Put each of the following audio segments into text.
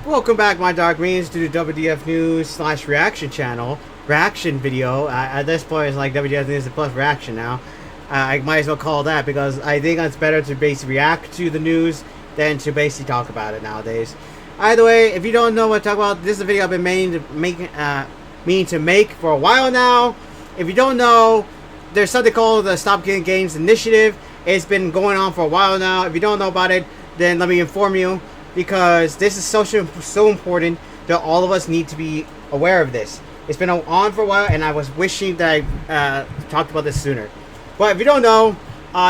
Welcome back, my dark greens, to the WTF News / reaction channel. Reaction video. At this point, it's like WTF News plus reaction now. I might as well call that because I think it's better to basically react to the news than to basically talk about it nowadays. Either way, if you don't know what to talk about, this is a video I've been meaning to make for a while now. If you don't know, there's something called the Stop Killing Games Initiative. It's been going on for a while now. If you don't know about it, then let me inform you, because this is so important that all of us need to be aware of this. It's been on for a while, and I was wishing that I talked about this sooner. But if you don't know,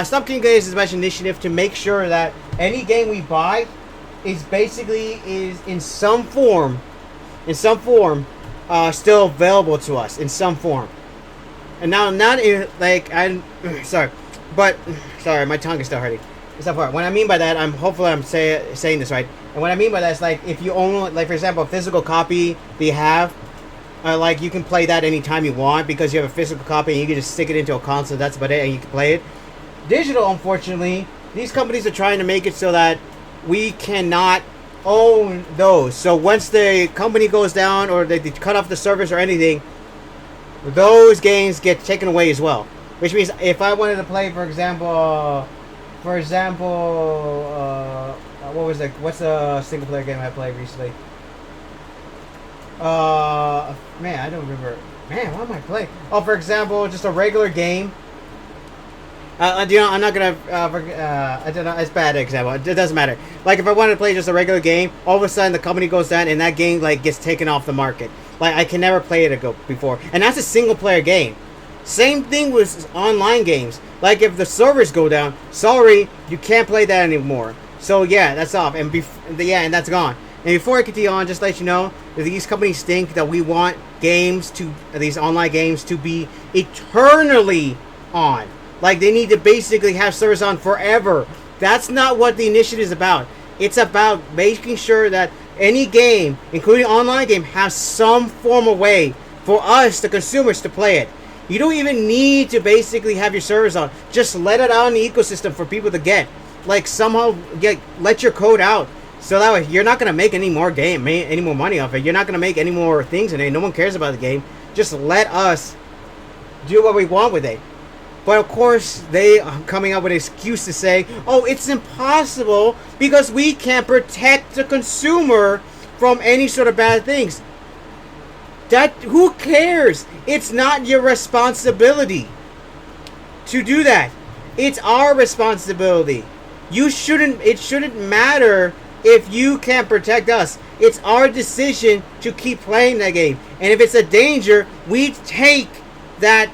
Stop Killing Games is a special initiative to make sure that any game we buy is in some form still available to us in some form. And now, not in, like, sorry, my tongue is still hurting. It's that part. What I mean by that, hopefully I'm saying this right. And what I mean by that is, like, if you own, like, for example, a physical copy that you have, like, you can play that anytime you want because you have a physical copy and you can just stick it into a console. That's about it, and you can play it. Digital, unfortunately, these companies are trying to make it so that we cannot own those. So once the company goes down or they cut off the service or anything, those games get taken away as well. Which means if I wanted to play, for example, what's the single player game I played recently? Man, I don't remember. Man, what am I playing? Oh, for example, just a regular game. I'm not gonna. I don't know. It's a bad example. It doesn't matter. Like, if I wanted to play just a regular game, all of a sudden the company goes down and that game, like, gets taken off the market. Like, I can never play it before, and that's a single player game. Same thing with online games. Like, if the servers go down, sorry, you can't play that anymore. So yeah, that's off, and and that's gone. And before I continue on, just to let you know that these companies think that we want these online games to be eternally on. Like, they need to basically have servers on forever. That's not what the initiative is about. It's about making sure that any game, including online game, has some form of way for us, the consumers, to play it. You don't even need to basically have your servers on. Just let it out in the ecosystem for people to get. Like, somehow let your code out. So that way, you're not going to make any more money off it. You're not going to make any more things in it. No one cares about the game. Just let us do what we want with it. But of course, they are coming up with an excuse to say, oh, it's impossible because we can't protect the consumer from any sort of bad things. Who cares? It's not your responsibility to do that. It's our responsibility. It shouldn't matter if you can't protect us. It's our decision to keep playing that game. And if it's a danger, we take that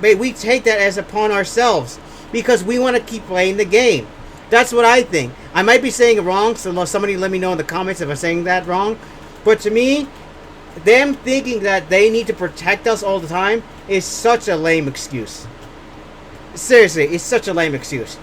as upon ourselves because we want to keep playing the game. That's what I think. I might be saying it wrong, so somebody let me know in the comments if I'm saying that wrong. But to me, them thinking that they need to protect us all the time is such a lame excuse. Seriously, it's such a lame excuse.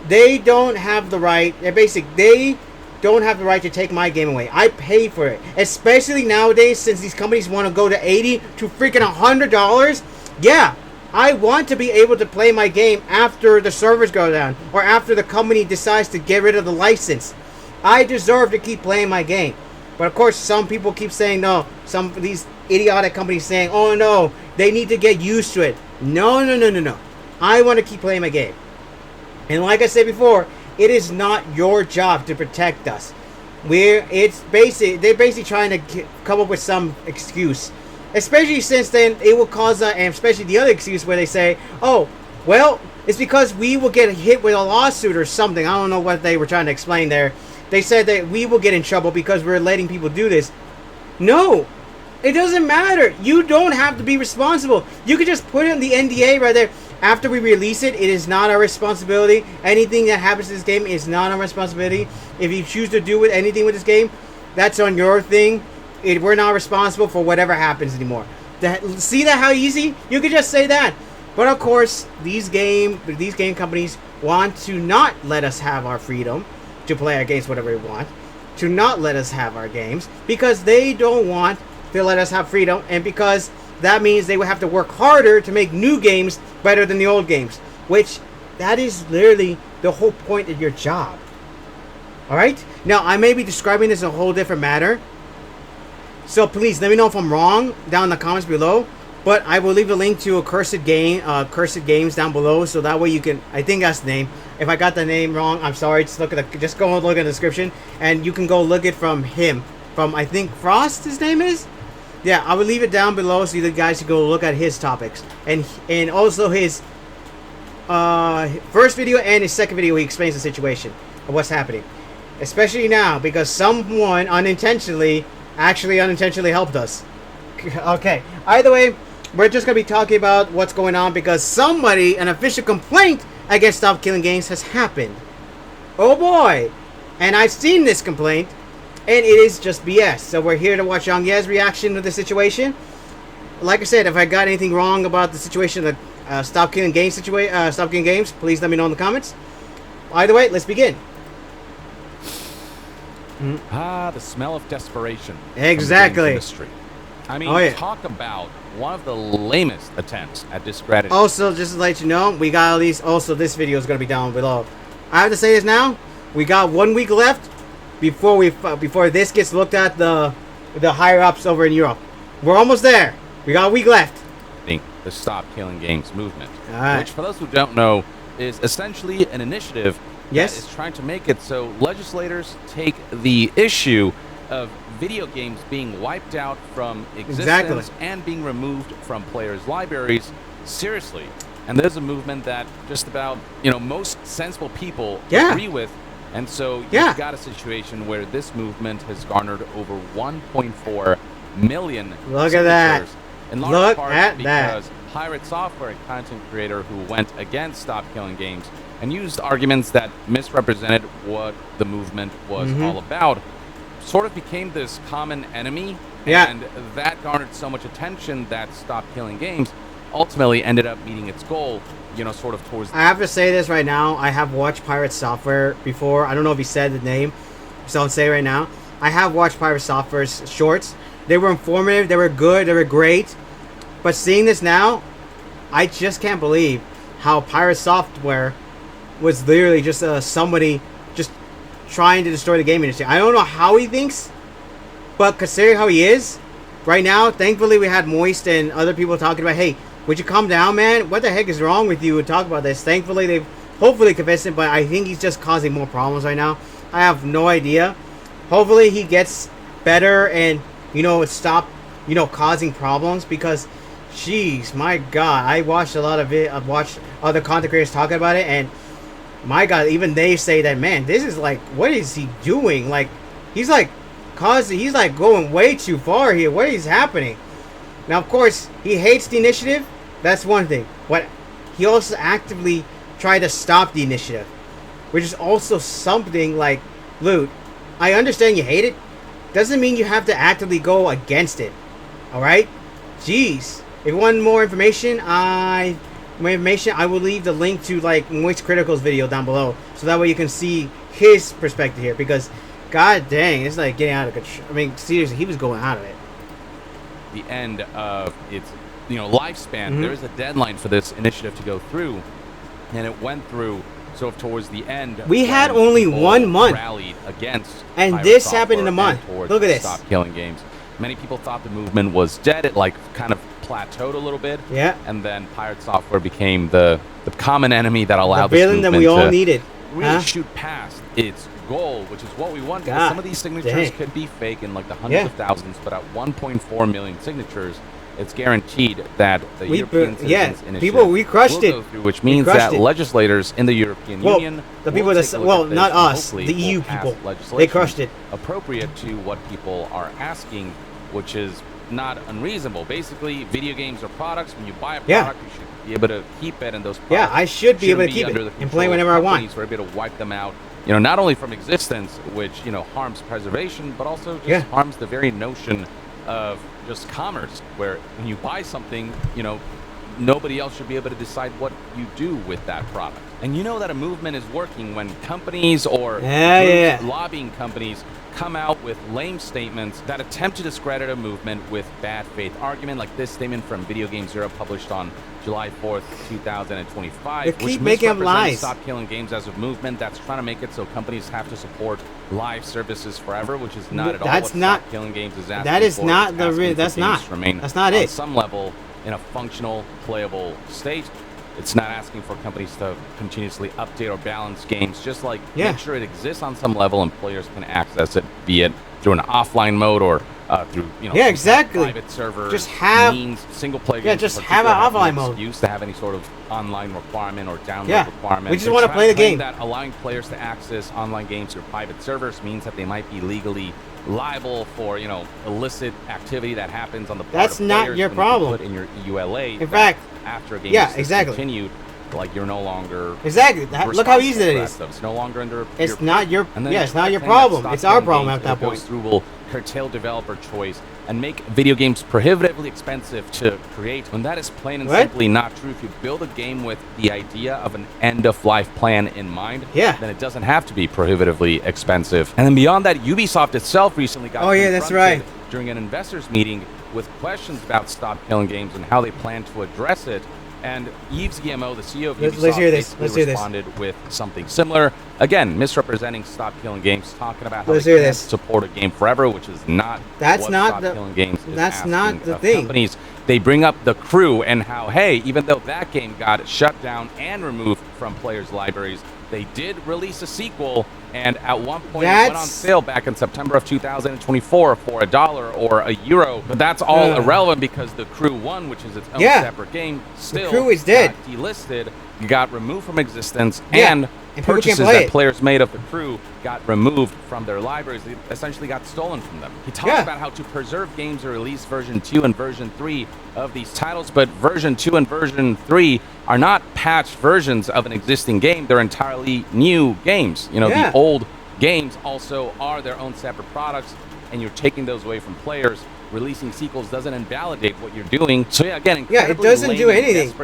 They don't have the right. They don't have the right to take my game away. I pay for it, especially nowadays since these companies want to go to $80 to freaking $100. Yeah, I want to be able to play my game after the servers go down or after the company decides to get rid of the license. I deserve to keep playing my game. But of course, some people keep saying no. Some of these idiotic companies saying, oh no, they need to get used to it. No. I want to keep playing my game. And like I said before, it is not your job to protect us. They're basically trying to come up with some excuse. Especially since then, it will cause, and especially the other excuse where they say, oh, well, it's because we will get hit with a lawsuit or something. I don't know what they were trying to explain there. They said that we will get in trouble because we're letting people do this. No, it doesn't matter. You don't have to be responsible. You can just put in the NDA right there. After we release it, it is not our responsibility. Anything that happens to this game is not our responsibility. If you choose to do anything with this game, that's on your thing. We're not responsible for whatever happens anymore. See that how easy? You could just say that. But of course, these game companies want to not let us have our freedom to play our games whatever we want, to not let us have our games, because they don't want to let us have freedom, and because that means they would have to work harder to make new games better than the old games, which that is literally the whole point of your job. All right. Now I may be describing this in a whole different manner. So please let me know if I'm wrong down in the comments below. But I will leave a link to Accursed Games down below, so that way you can. I think that's the name. If I got the name wrong, I'm sorry. Just go and look at the description, and you can go look it from him. From I think Frost, his name is. Yeah, I will leave it down below so you guys can go look at his topics and also his first video and his second video. He explains the situation of what's happening, especially now because someone unintentionally helped us. Okay. Either way. We're just going to be talking about what's going on because an official complaint against Stop Killing Games has happened. Oh boy. And I've seen this complaint, and it is just BS. So we're here to watch YongYea's reaction to the situation. Like I said, if I got anything wrong about the situation of the Stop Killing Games please let me know in the comments. Either way, let's begin. The smell of desperation. Exactly. Industry. I mean, talk about one of the lamest attempts at discrediting. Also, just to let you know, we got at least. Also, this video is going to be down below. I have to say this now. We got 1 week left before this gets looked at the higher ups over in Europe. We're almost there. We got a week left. The Stop Killing Games movement, which, for those who don't know, is essentially an initiative that is trying to make it so legislators take the issue of video games being wiped out from existence and being removed from players' libraries seriously. And there's a movement that just about, most sensible people agree with. And so you've got a situation where this movement has garnered over 1.4 million Look at that. In large part because Pirate Software, a content creator who went against Stop Killing Games and used arguments that misrepresented what the movement was all about, sort of became this common enemy, and that garnered so much attention that Stop Killing Games ultimately ended up meeting its goal, sort of towards... I have to say this right now. I have watched Pirate Software before. I don't know if he said the name, so I'll say right now. I have watched Pirate Software's shorts. They were informative. They were good. They were great. But seeing this now, I just can't believe how Pirate Software was literally just somebody just trying to destroy the game industry. I don't know how he thinks, but considering how he is right now, thankfully we had Moist and other people talking about, hey, would you calm down, man? What the heck is wrong with you? And talk about this. Thankfully they've hopefully convinced him, but I think he's just causing more problems right now. I have no idea. Hopefully he gets better and stop causing problems, because jeez, my god, I watched a lot of it. I've watched other content creators talking about it, and my god, even they say that, man, this is like, what is he doing? Like, he's like going way too far here. What is happening? Now, of course, he hates the initiative. That's one thing. But he also actively tried to stop the initiative, which is also something like, Loot, I understand you hate it. Doesn't mean you have to actively go against it. Alright? Jeez. If you want more information, I will leave the link to like Moist Critical's video down below, so that way you can see his perspective here, because god dang, it's like getting out of control. I mean, seriously, he was going out of it. The end of its lifespan, there is a deadline for this initiative to go through, and it went through sort of towards the end. We had only 1 month rallied against, and this happened in a month. Look at this. Stop Killing Games. Many people thought the movement was dead. It like kind of plateaued a little bit. Yeah. And then Pirate Software became the common enemy that allowed the villain that we all needed. Really shoot past its goal, which is what we want. Because some of these signatures could be fake in like the hundreds of thousands, but at 1.4 million signatures, it's guaranteed that the European Citizens Initiative we crushed will go through, which means that legislators in the European Union, the people that, not us, the EU people, they crushed it. Appropriate to what people are asking, which is not unreasonable. Basically, video games are products. When you buy a product, you should be able to keep it, and those products I should be able to keep it and play whenever I want. We're able to wipe them out, not only from existence, which harms preservation, but also just harms the very notion of just commerce, where when you buy something, nobody else should be able to decide what you do with that product. And you know that a movement is working when companies or groups, lobbying companies come out with lame statements that attempt to discredit a movement with bad faith argument, like this statement from Video Game Zero published on July 4th, 2025, which making up lies. Stop Killing Games as a movement that's trying to make it so companies have to support live services forever, which is not at all what Stop Killing Games is asking that is for. Not the that's not it. On some level, in a functional, playable state. It's not asking for companies to continuously update or balance games, just like make sure it exists on some level and players can access it, be it through an offline mode or through private server means, single player games. Just have an offline mode. Used to have any sort of online requirement or download requirement. We just want to play the game. That allowing players to access online games through private servers means that they might be legally liable for illicit activity that happens on the part of players. That's not your problem. Put in your EULA. In fact, after a game is discontinued, like you're no longer look how easy it is. It's no longer under. It's not your it's not your problem. It's our problem at that point. Will curtail developer choice and make video games prohibitively expensive to create, when that is plain and simply not true. If you build a game with the idea of an end-of-life plan in mind, then it doesn't have to be prohibitively expensive. And then beyond that, Ubisoft itself recently got during an investors meeting with questions about Stop Killing Games and how they plan to address it. And Yves Guillemot, the CEO of Ubisoft, responded with something similar. Again, misrepresenting Stop Killing Games, talking about how they can't support a game forever, which is not Killing Games is asking of companies. They bring up The Crew and how, hey, even though that game got shut down and removed from players' libraries, they did release a sequel, and at one point it went on sale back in September of 2024 for $1 or €1. But that's all irrelevant because The Crew 1, which is its own separate game, still got delisted, got removed from existence, and purchases that players made of The Crew got removed from their libraries. They essentially got stolen from them. He talks about how to preserve games or release version 2 and version 3 of these titles, but version 2 and version 3 are not patched versions of an existing game. They're entirely new games. The old games also are their own separate products, and you're taking those away from players. Releasing sequels doesn't invalidate what you're doing. So again, it doesn't do anything.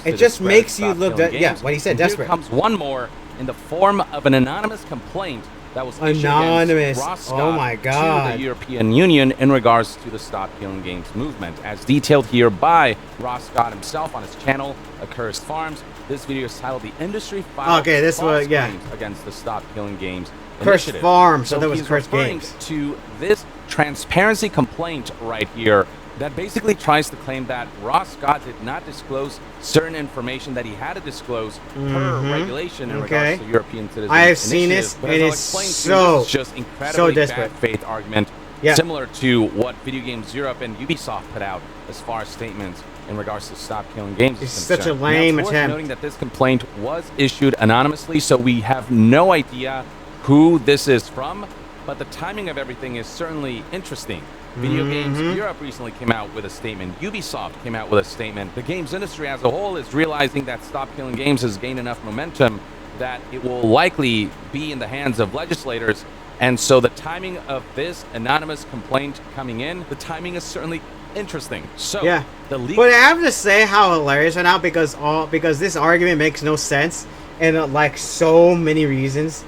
It just makes you look what he said, desperate. Here comes one more in the form of an anonymous complaint that was issued against Ross Scott to the European Union in regards to the Stop Killing Games movement, as detailed here by Ross Scott himself on his channel, Accursed Farms. This video is titled "The Industry Filed False Claims Against the Stop Killing Games Initiative." Accursed Farms, so that was he's Accursed referring Games. to this transparency complaint right here that basically tries to claim that Ross Scott did not disclose certain information that he had to disclose per regulation in regards to European citizens. I have seen this. It is so just incredibly bad faith argument, similar to what Video Games Europe and Ubisoft put out as far as statements in regards to Stop Killing Games. It's such a lame attempt. Worth noting that this complaint was issued anonymously, so we have no idea who this is from, but the timing of everything is certainly interesting. Video Games Europe recently came out with a statement. Ubisoft came out with a statement. The games industry as a whole is realizing that Stop Killing Games has gained enough momentum that it will likely be in the hands of legislators. And so the timing of this anonymous complaint coming in, the timing is certainly interesting. So but I have to say how hilarious right now, because this argument makes no sense and like so many reasons.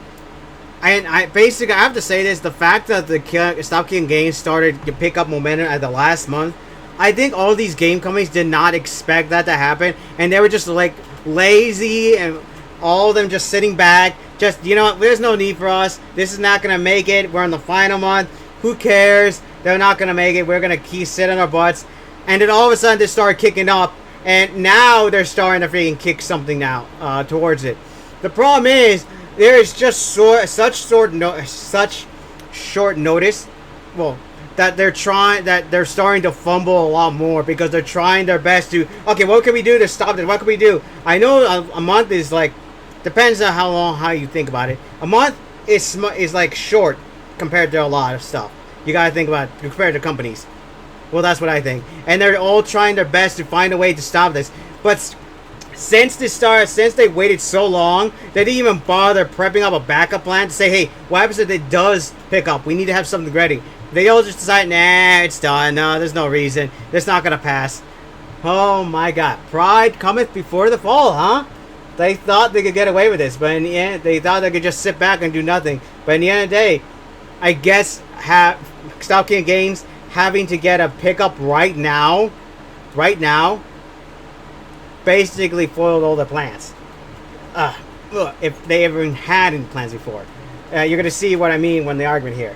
And I have to say this: the fact that the Stop Killing Games started to pick up momentum at the last month, I think all these game companies did not expect that to happen, and they were just like lazy, and all of them just sitting back. Just, there's no need for us. This is not gonna make it. We're in the final month. Who cares? They're not gonna make it. We're gonna keep sitting on our butts. And then all of a sudden they start kicking up, and now they're starting to freaking kick something now towards it. The problem is, there is just such short notice. Well, that they're starting to fumble a lot more because they're trying their best to. Okay, what can we do to stop this? What can we do? I know a month is like, depends on how you think about it. A month is like short compared to a lot of stuff. You gotta think about it compared to companies. Well, that's what I think, and they're all trying their best to find a way to stop this, but. Since they waited so long, they didn't even bother prepping up a backup plan to say, hey, what happens if it does pick up? We need to have something ready. They all just decide, nah, it's done. No, there's no reason. It's not going to pass. Oh my God. Pride cometh before the fall, huh? They thought they could get away with this, but in the end, they thought they could just sit back and do nothing. But in the end of the day, I guess Stop Killing Games having to get a pickup right now, basically foiled all their plans. If they ever had any plans before. You're going to see what I mean when the argument here.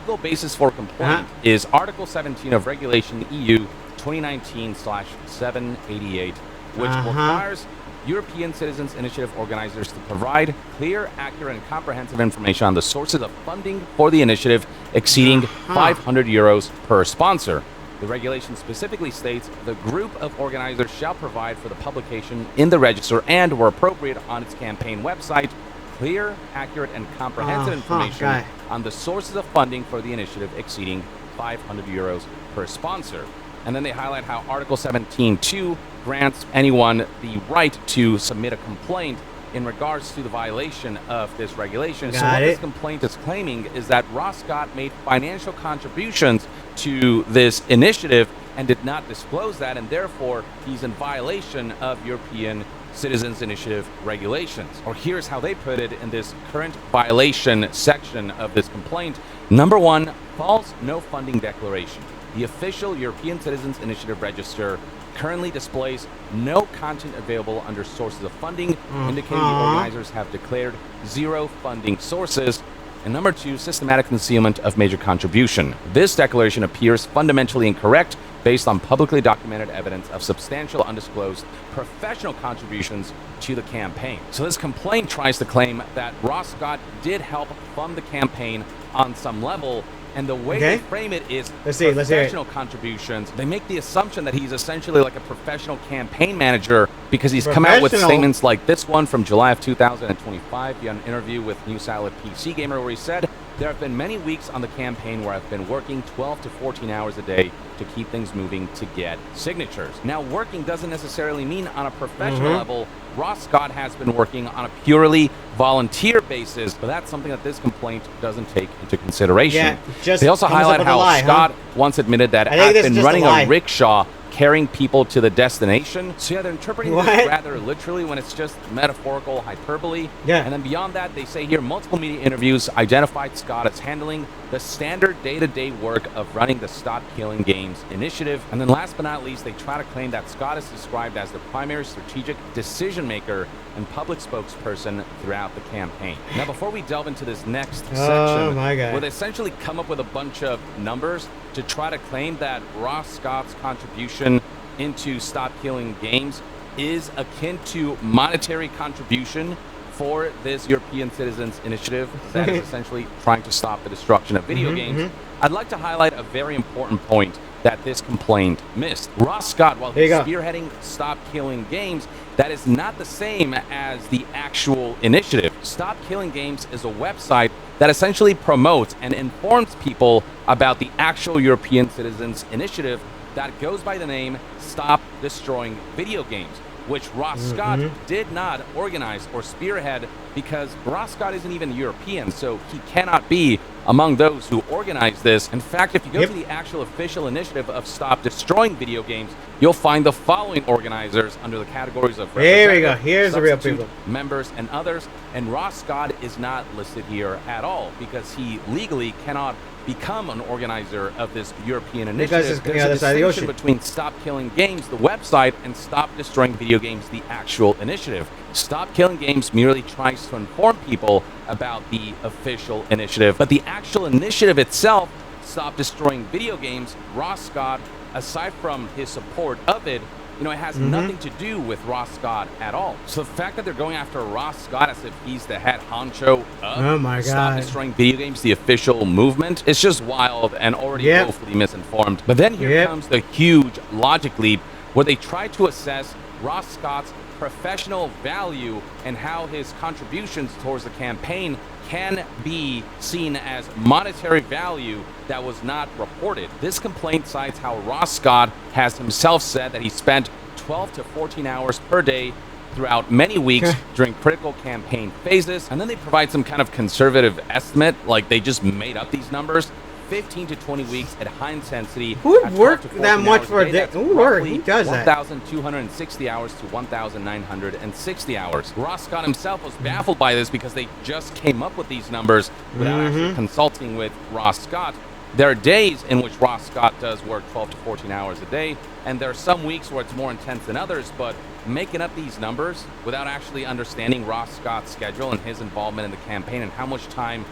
The basis for complaint is Article 17 of Regulation EU 2019/788, which requires European Citizens Initiative organizers to provide clear, accurate, and comprehensive information on the sources of funding for the initiative exceeding €500 per sponsor. The regulation specifically states the group of organizers shall provide for the publication in the register and, where appropriate, on its campaign website, clear, accurate, and comprehensive information on the sources of funding for the initiative exceeding €500 per sponsor. And then they highlight how Article 17.2 grants anyone the right to submit a complaint in regards to the violation of this regulation. So what this complaint is claiming is that Ross Scott made financial contributions to this initiative and did not disclose that, and therefore he's in violation of European Citizens Initiative regulations. Or here's how they put it in this current violation section of this complaint. Number 1, false no funding declaration. The official European Citizens Initiative register currently displays no content available under sources of funding, indicating the organizers have declared 0 funding sources. And number 2, systematic concealment of major contribution. This declaration appears fundamentally incorrect based on publicly documented evidence of substantial undisclosed professional contributions to the campaign. So this complaint tries to claim that Ross Scott did help fund the campaign on some level, and the way they frame it is professional contributions. They make the assumption that he's essentially like a professional campaign manager because he's come out with statements like this one from July of 2025. He had an interview with news outlet PC Gamer where he said, "There have been many weeks on the campaign where I've been working 12 to 14 hours a day to keep things moving to get signatures." Now, working doesn't necessarily mean on a professional level. Ross Scott has been working on a purely volunteer basis, but that's something that this complaint doesn't take into consideration. They also highlight how Scott once admitted that I've been running a rickshaw carrying people to the destination. So yeah, they're interpreting this rather literally when it's just metaphorical hyperbole. And then beyond that, they say here multiple media interviews identified Scott as handling the standard day-to-day work of running the Stop Killing Games initiative. And then last but not least, they try to claim that Scott is described as the primary strategic decision maker and public spokesperson throughout the campaign. Now, before we delve into this next section, where they essentially come up with a bunch of numbers to try to claim that Ross Scott's contribution into Stop Killing Games is akin to monetary contribution for this European Citizens Initiative that is essentially trying to stop the destruction of video games, I'd like to highlight a very important point that this complaint missed. Ross Scott, while he's spearheading Stop Killing Games, that is not the same as the actual initiative. Stop Killing Games is a website that essentially promotes and informs people about the actual European Citizens Initiative that goes by the name Stop Destroying Video Games, which Ross Scott did not organize or spearhead because Ross Scott isn't even European, so he cannot be among those who organized this. In fact, if you go to the actual official initiative of Stop Destroying Video Games, you'll find the following organizers under the categories of here's the real people, members, and others. And Ross Scott is not listed here at all because he legally cannot become an organizer of this European initiative. There's a distinction between Stop Killing Games, the website, and Stop Destroying Video Games, the actual initiative. Stop Killing Games merely tries to inform people about the official initiative, but the actual initiative itself, Stop Destroying Video Games, Ross Scott, aside from his support of it, it has nothing to do with Ross Scott at all. So the fact that they're going after Ross Scott as if he's the head honcho of Stop Destroying Video Games, the official movement, it's just wild and already woefully misinformed. But then here comes the huge logic leap where they try to assess Ross Scott's professional value and how his contributions towards the campaign can be seen as monetary value that was not reported. This complaint cites how Ross Scott has himself said that he spent 12 to 14 hours per day throughout many weeks during critical campaign phases, and then they provide some kind of conservative estimate, like they just made up these numbers. 15 to 20 weeks at high intensity. Who would work that much for a day? Who does that? 1,260 hours to 1,960 hours. Ross Scott himself was baffled by this because they just came up with these numbers without actually consulting with Ross Scott. There are days in which Ross Scott does work 12 to 14 hours a day, and there are some weeks where it's more intense than others, but making up these numbers without actually understanding Ross Scott's schedule and his involvement in the campaign and how much time,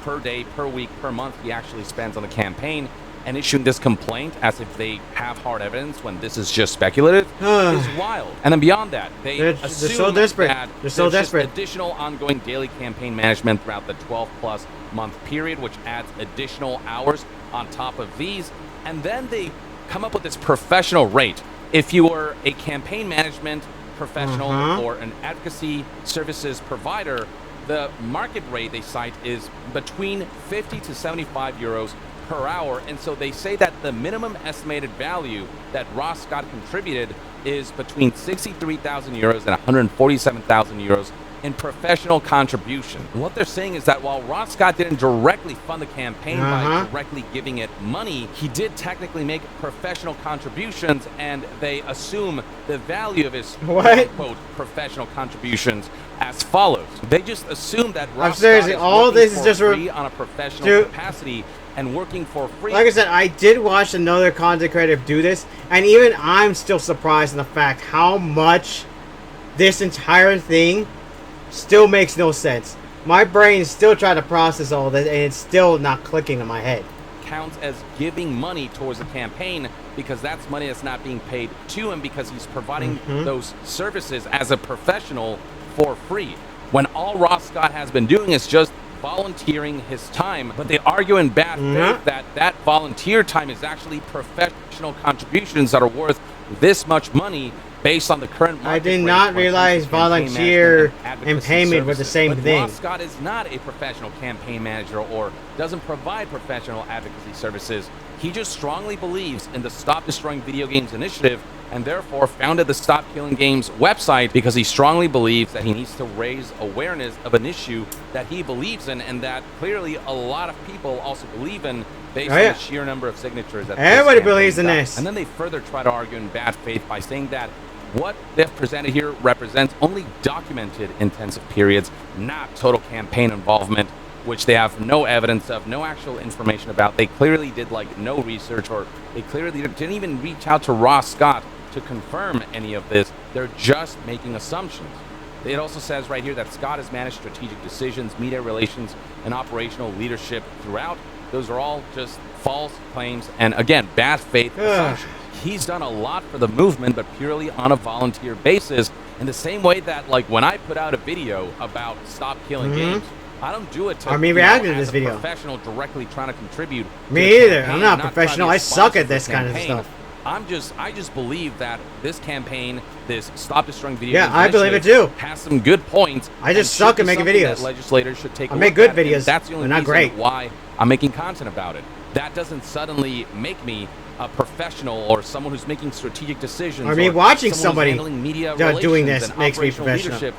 per day, per week, per month he actually spends on the campaign, and issuing this complaint as if they have hard evidence when this is just speculative is wild. And then beyond that, they're so desperate. They're so desperate. Additional ongoing daily campaign management throughout the 12-plus month period, which adds additional hours on top of these. And then they come up with this professional rate. If you are a campaign management professional or an advocacy services provider, the market rate they cite is between 50 to 75 euros per hour. And so they say that the minimum estimated value that Ross Scott contributed is between 63,000 euros and 147,000 euros in professional contribution. What they're saying is that while Ross Scott didn't directly fund the campaign by directly giving it money, he did technically make professional contributions, and they assume the value of his quote professional contributions as follows. They just assume that Ross Scott is all this is just free on a professional capacity and working for free. Like I said, I did watch another content creator do this, and even I'm still surprised in the fact how much this entire thing still makes no sense. My brain is still trying to process all this, and it's still not clicking in my head. Counts as giving money towards the campaign because that's money that's not being paid to him because he's providing those services as a professional for free. When all Ross Scott has been doing is just volunteering his time, but they argue in bad faith that that volunteer time is actually professional contributions that are worth this much money based on the current market. I did not realize volunteer and payment were the same thing. Ross Scott is not a professional campaign manager or doesn't provide professional advocacy services. He just strongly believes in the Stop Destroying Video Games initiative and therefore founded the Stop Killing Games website because he strongly believes that he needs to raise awareness of an issue that he believes in and that clearly a lot of people also believe in based on the sheer number of signatures that everybody believes in this. And then they further try to argue in bad faith by saying that what they've presented here represents only documented intensive periods, not total campaign involvement, which they have no evidence of, no actual information about. They clearly did no research, or they clearly didn't even reach out to Ross Scott to confirm any of this. They're just making assumptions. It also says right here that Scott has managed strategic decisions, media relations, and operational leadership throughout. Those are all just false claims and, again, bad faith assumptions. He's done a lot for the movement, but purely on a volunteer basis, in the same way that, when I put out a video about Stop Killing Games, I don't do it to react to this video. Professional directly trying to contribute. Me either. I'm not professional. I suck at this kind of stuff. I just believe that this campaign, this Stop Destroying Video Games I believe it too. has some good points. I just suck at making videos. That legislators should take. I make good videos. That's the only reason great. Why I'm making content about it. That doesn't suddenly make me a professional or someone who's making strategic decisions. I mean, watching somebody media doing this makes me professional.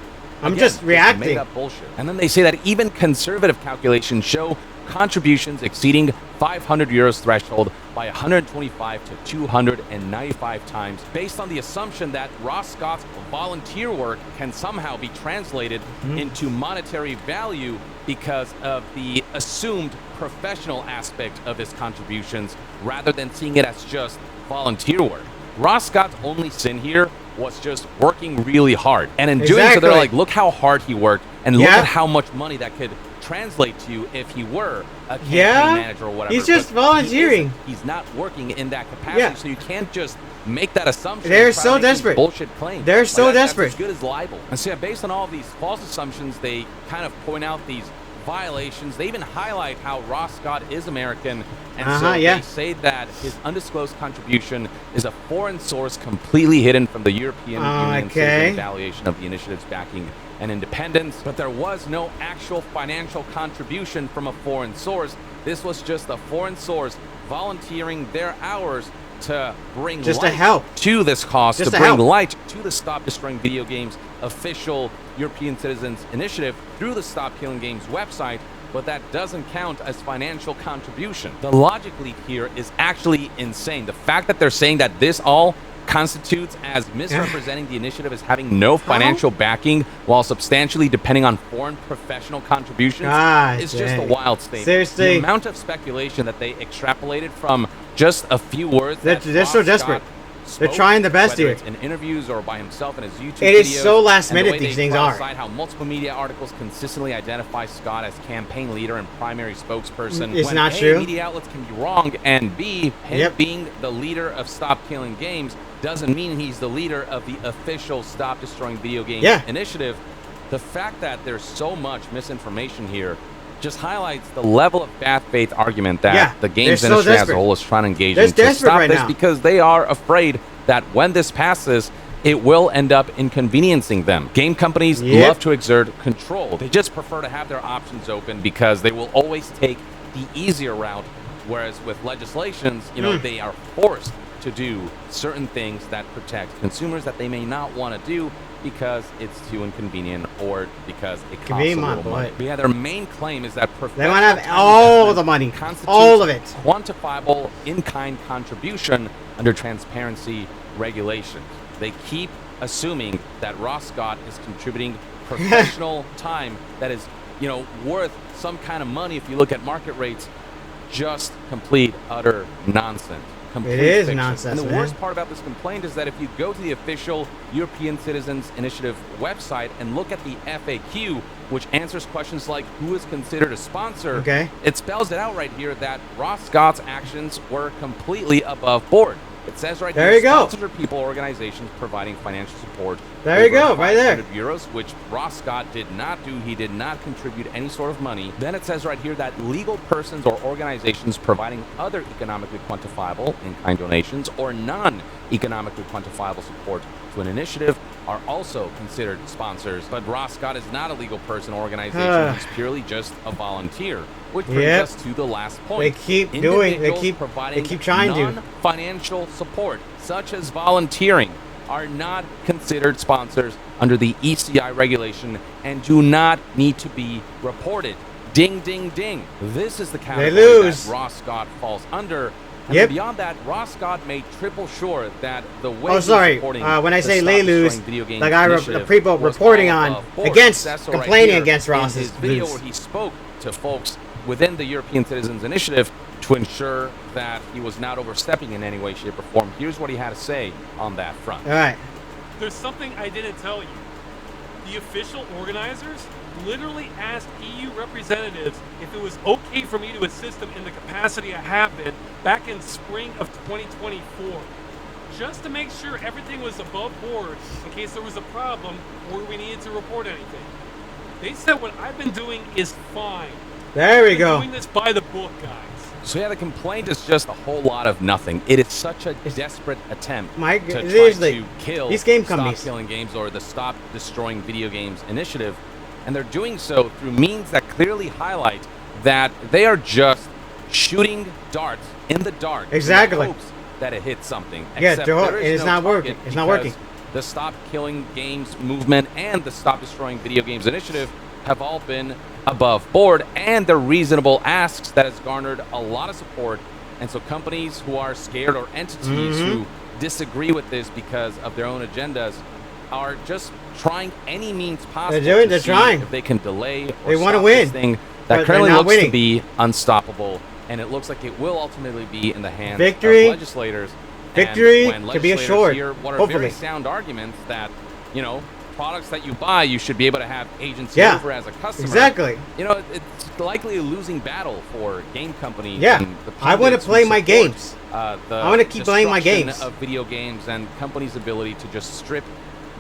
I'm just reacting. Made up bullshit. And then they say that even conservative calculations show contributions exceeding 500 euros threshold by 125 to 295 times, based on the assumption that Ross Scott's volunteer work can somehow be translated into monetary value because of the assumed professional aspect of his contributions, rather than seeing it as just volunteer work. Ross Scott's only sin here was just working really hard. And in doing so, they're like, look how hard he worked, and look at how much money that could translate to you if he were a campaign manager or whatever. He's just volunteering. He's not working in that capacity, so you can't just make that assumption. They're so desperate. Bullshit claim. They're so desperate. That's as good as libel. And so based on all of these false assumptions, they kind of point out these violations. They even highlight how Ross Scott is American, and so they say that his undisclosed contribution is a foreign source completely hidden from the European Union's evaluation of the initiative's backing and independence. But there was no actual financial contribution from a foreign source. This was just a foreign source volunteering their hours to bring light to this cause, to bring light to the Stop Destroying Video Games official European Citizens Initiative through the Stop Killing Games website, but that doesn't count as financial contribution. The logic leap here is actually insane. The fact that they're saying that this all constitutes as misrepresenting the initiative as having no financial backing while substantially depending on foreign professional contributions is just a wild statement. Seriously. The amount of speculation that they extrapolated from just a few words they're so desperate. They're trying the best here. It's in interviews or by himself in his YouTube videos. It is so last minute, these things are. How multiple media articles consistently identify Scott as campaign leader and primary spokesperson. It's when not A, true. Media outlets can be wrong, and B, him being the leader of Stop Killing Games doesn't mean he's the leader of the official Stop Destroying Video Games initiative. The fact that there's so much misinformation here just highlights the level of bad faith argument that the games industry as a whole is trying to engage in to stop this because they are afraid that when this passes, it will end up inconveniencing them. Game companies love to exert control. They just prefer to have their options open because they will always take the easier route, whereas with legislations, they are forced to do certain things that protect consumers that they may not want to do because it's too inconvenient or because it costs a little money. But yeah, their main claim is that they want to have all the money, all of it, quantifiable in-kind contribution under transparency regulations. They keep assuming that Ross Scott is contributing professional time that is, worth some kind of money if you look at market rates. Just complete, utter nonsense. Complete it is fiction. nonsense. And the worst part about this complaint is that if you go to the official European Citizens Initiative website and look at the FAQ, which answers questions like who is considered a sponsor, it spells it out right here that Ross Scott's actions were completely above board. It says right there here, you go. Sponsors are people or organizations providing financial support. There you go, right there. Euros, which Ross Scott did not do. He did not contribute any sort of money. Then it says right here that legal persons or organizations providing other economically quantifiable in-kind donations or non-economically quantifiable support to an initiative are also considered sponsors. But Ross Scott is not a legal person or organization. He's purely just a volunteer. Which brings us to the last point. They keep trying to. Non-financial support, such as volunteering, are not considered sponsors under the ECI regulation and do not need to be reported. Ding, ding, ding. This is the category that Ross Scott falls under. And beyond that, Ross Scott made triple sure that the way when I say they lose, like people reporting on complaining against Ross's video where he spoke to folks within the European Citizens Initiative to ensure that he was not overstepping in any way, shape, or form. Here's what he had to say on that front. All right. There's something I didn't tell you. The official organizers literally asked EU representatives if it was okay for me to assist them in the capacity I have been back in spring of 2024, just to make sure everything was above board in case there was a problem or we needed to report anything. They said what I've been doing is fine. There we go. Doing this by the book, guys. So yeah, the complaint is just a whole lot of nothing. It is such a desperate attempt to try to kill these game companies. Stop Killing Games or the Stop Destroying Video Games initiative, and they're doing so through means that clearly highlight that they are just shooting darts in the dark. Exactly. In hopes that it hits something. Yeah, it's not working. It's not working. The Stop Killing Games movement and the Stop Destroying Video Games initiative have all been above board, and they're reasonable asks that has garnered a lot of support. And so companies who are scared or entities who disagree with this because of their own agendas are just trying any means possible to see if they can delay or stop this thing that currently looks to be unstoppable. And it looks like it will ultimately be in the hands of legislators. Victory to be assured. What are very sound arguments that, products that you buy, you should be able to have agency over as a customer. Exactly. It's likely a losing battle for game companies. Yeah. And the I want to play my games. I want to keep playing my games. Of video games and companies' ability to just strip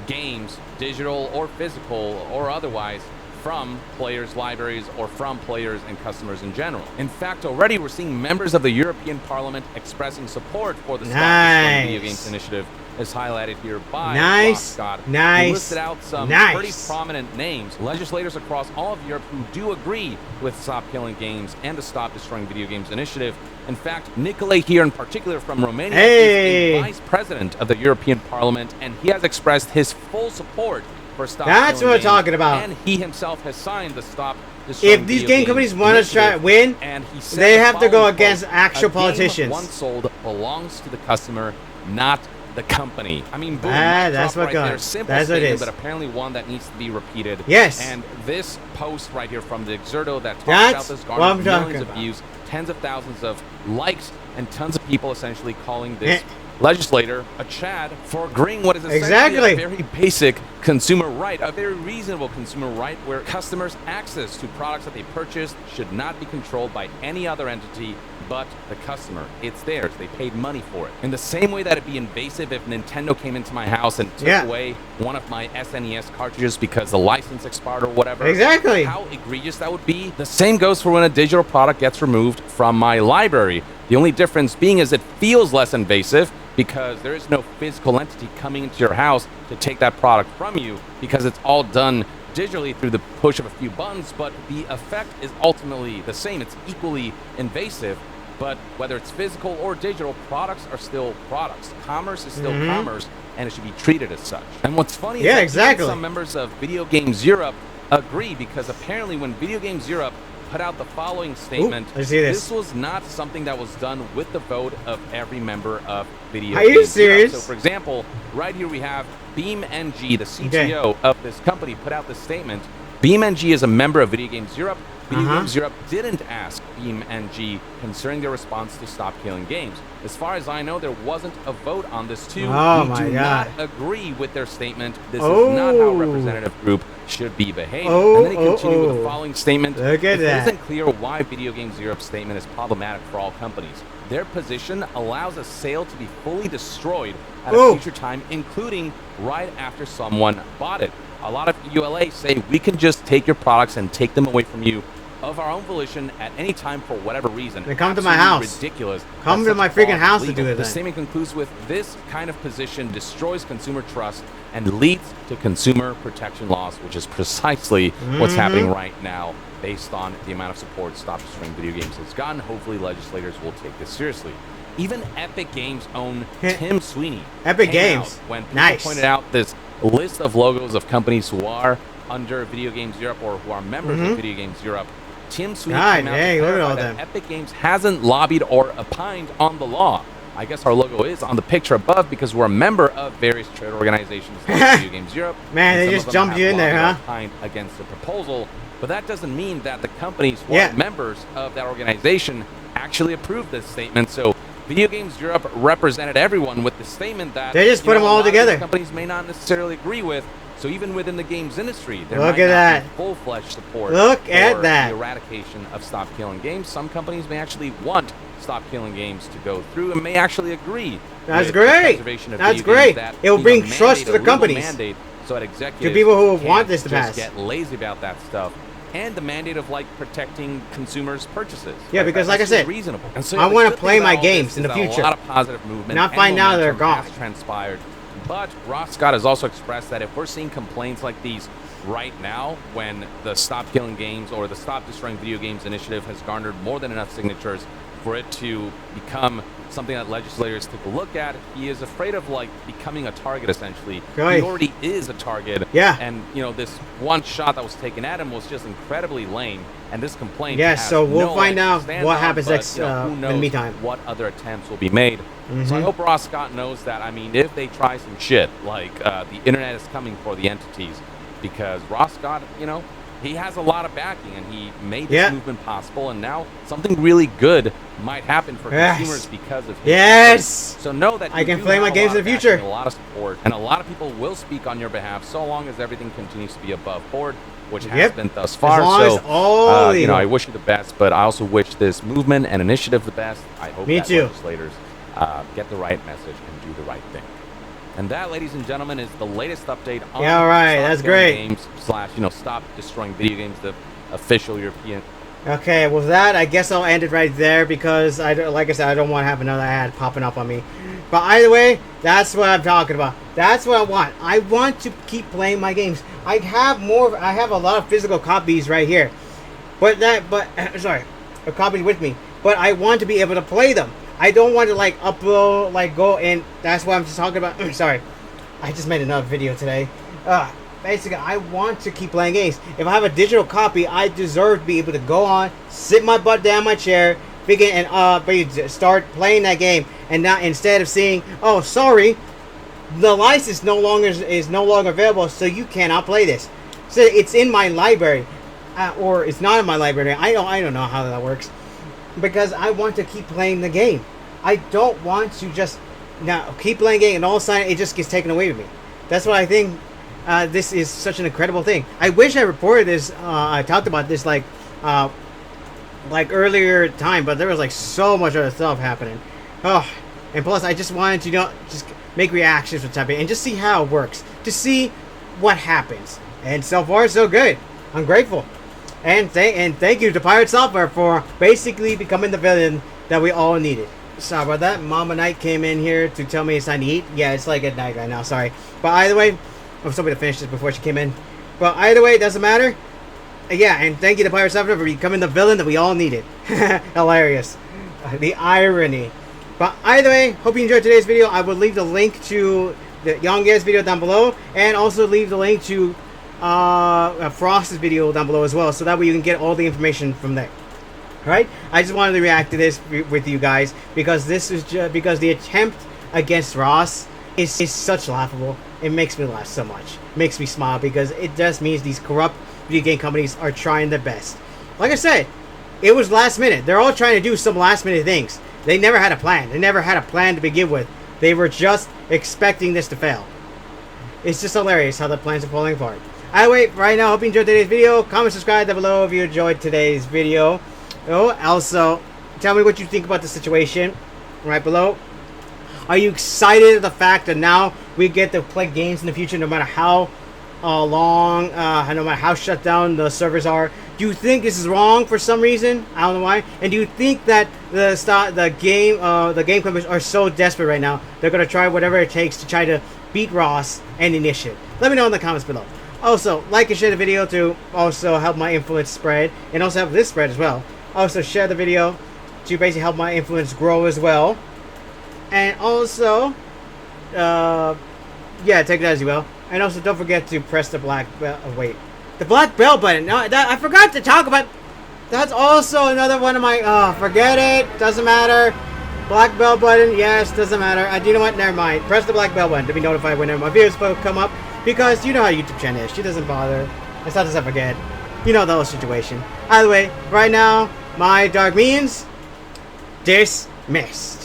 games, digital or physical or otherwise, from players' libraries or from players and customers in general. In fact, already we're seeing members of the European Parliament expressing support for the Stop Destroying Video Games initiative, as highlighted here by Ross Scott, who listed out some pretty prominent names. Legislators across all of Europe who do agree with Stop Killing Games and the Stop Destroying Video Games initiative. In fact, Nicolae here in particular from Romania is a vice president of the European Parliament, and he has expressed his full support for Stop Killing Games. That's what we're talking about. And he himself has signed the Stop if these game companies want to try to win, and they have to go against actual politicians. Once sold belongs to the customer, not the company. I mean, boom, that's what right there. Simple that's statement, what it is. But apparently one that needs to be repeated. Yes. And this post right here from the Exerto that talks about this garnered millions of views, tens of thousands of likes, and tons of people essentially calling this legislator a Chad for agreeing what is essentially a very basic consumer right, a very reasonable consumer right, where customers' access to products that they purchased should not be controlled by any other entity but the customer. It's theirs. They paid money for it. In the same way that it'd be invasive if Nintendo came into my house and took away one of my SNES cartridges because the license expired or whatever. Exactly. How egregious that would be. The same goes for when a digital product gets removed from my library. The only difference being is it feels less invasive because there is no physical entity coming into your house to take that product from you, because it's all done digitally through the push of a few buttons, but the effect is ultimately the same. It's equally invasive, but whether it's physical or digital, products are still products. Commerce is still commerce, and it should be treated as such. And what's funny is that some members of Video Games Europe agree, because apparently when Video Games Europe put out the following statement, this was not something that was done with the vote of every member of Video Games Europe. Are you serious? So for example, right here we have BeamNG, the CTO of this company, put out this statement. BeamNG is a member of Video Games Europe. Video Games Europe didn't ask BeamNG concerning their response to Stop Killing Games. As far as I know, there wasn't a vote on this too. We do not agree with their statement. This is not how a representative group should be behaved. And then he continued with the following statement. It isn't clear why Video Games Europe's statement is problematic for all companies. Their position allows a sale to be fully destroyed at a future time, including right after someone bought it. A lot of EULA say we can just take your products and take them away from you of our own volition at any time for whatever reason. They come to my house. Ridiculous. Come to my freaking house to do it. The statement concludes with, this kind of position destroys consumer trust and leads to consumer protection loss, which is precisely what's happening right now based on the amount of support Stop Destroying Video Games has gotten. Hopefully legislators will take this seriously. Even Epic Games' own Tim Sweeney Epic Games when people pointed out this list of logos of companies who are under Video Games Europe or who are members of Video Games Europe. Tim Sweeney came out to clarify that Epic Games hasn't lobbied or opined on the law. I guess our logo is on the picture above because we're a member of various trade organizations like Video Games Europe. Man, they just jumped you in there, huh? Opined against the proposal, but that doesn't mean that the companies who are members of that organization actually approved this statement. So Video Games Europe represented everyone with the statement that they just put them all together. Companies may not necessarily agree with. So even within the games industry, there might not be full-fledged support for the eradication of Stop Killing Games. Some companies may actually want Stop Killing Games to go through and may actually agree. That's great. That's great. It will bring trust to the companies. Mandate, so that executives to people who want this to pass. Get lazy about that stuff. And the mandate of like protecting consumers' purchases. Yeah, because like I said, reasonable. And so, I want to play my games in the future. A lot of positive movement. Not find out they're gone. Transpired. But Ross Scott has also expressed that if we're seeing complaints like these right now, when the Stop Killing Games or the Stop Destroying Video Games initiative has garnered more than enough signatures for it to become something that legislators take a look at, he is afraid of like becoming a target essentially. He already is a target. Yeah. And you know, this one shot that was taken at him was just incredibly lame. And this complaint. Yes, so we'll find out what happens next in the meantime. What other attempts will be made. So I hope Ross Scott knows that, I mean, if they try some shit, like the internet is coming for the entities, because Ross Scott, you know, he has a lot of backing and he made this movement possible, and now something really good might happen for consumers because of his efforts. So know that I can play my games in the future. A lot of support, and a lot of people will speak on your behalf so long as everything continues to be above board, which has been thus far. So, you know, I wish you the best, but I also wish this movement and initiative the best. I hope that legislators get the right message and do the right thing. And that, ladies and gentlemen, is the latest update on that's great. Games / Stop Destroying Video Games, the official European. Okay, with that, I guess I'll end it right there because, like I said, I don't want to have another ad popping up on me. But either way, that's what I'm talking about. That's what I want. I want to keep playing my games. I have a lot of physical copies right here. Sorry, a copy with me. But I want to be able to play them. I don't want to like upload, like go in. That's what I'm just talking about. Sorry, I just made another video today. basically, I want to keep playing games. If I have a digital copy, I deserve to be able to go on, sit my butt down in my chair, begin and start playing that game, and not instead of saying, "Oh, sorry, the license is no longer available, so you cannot play this." So it's in my library, or it's not in my library. I don't know how that works, because I want to keep playing the game. I don't want to just now keep playing the game and all of a sudden it just gets taken away from me. That's what I think. This is such an incredible thing. I wish I reported this. I talked about this like earlier time, but there was like so much other stuff happening. Oh, and plus I just wanted to just make reactions with typing and just see how it works, to see what happens. And so far so good. I'm grateful, and thank you to Pirate Software for basically becoming the villain that we all needed. Sorry about that. Mama Knight came in here to tell me it's time to eat. Yeah, it's like at night right now. Sorry, but either way, I'm somebody to finish this before she came in. But either way, it doesn't matter. Yeah, and thank you to Pirate Software for becoming the villain that we all needed. Hilarious. The irony. But either way, hope you enjoyed today's video. I will leave the link to the YongYea's video down below, and also leave the link to Frost's video down below as well, so that way you can get all the information from there. Alright? I just wanted to react to this with you guys, because this is because the attempt against Ross is such laughable. It makes me laugh so much. It makes me smile, because it just means these corrupt video game companies are trying their best. Like I said, it was last minute. They're all trying to do some last minute things. They never had a plan. They never had a plan to begin with. They were just expecting this to fail. It's just hilarious how the plans are falling apart. Anyway, right now, hope you enjoyed today's video. Comment, subscribe down below if you enjoyed today's video. Oh, also, tell me what you think about the situation right below. Are you excited at the fact that now we get to play games in the future, no matter how long, no matter how shut down the servers are? Do you think this is wrong for some reason? I don't know why. And do you think that the game companies are so desperate right now, they're gonna try whatever it takes to try to beat Ross and Initiative? Let me know in the comments below. Also, like and share the video to also help my influence spread, and also help this spread as well. Also, share the video to basically help my influence grow as well. And also, yeah, take that as you will. And also, don't forget to press the black bell. Oh, wait, the black bell button. No, I forgot to talk about. That's also another one of my. Forget it. Doesn't matter. Black bell button. Yes, doesn't matter. You know what? Never mind. Press the black bell button to be notified whenever my videos will come up. Because you know how YouTube channel is. She doesn't bother. It's not just I forget. You know the whole situation. Either way, right now, my dark means dismissed.